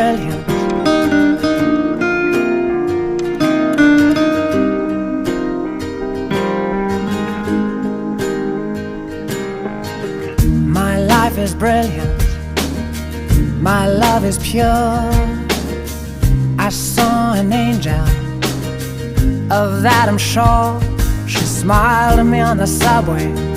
brilliant. My life is brilliant. My love is pure. I saw an angel, of that I'm sure. She smiled at me on the subway.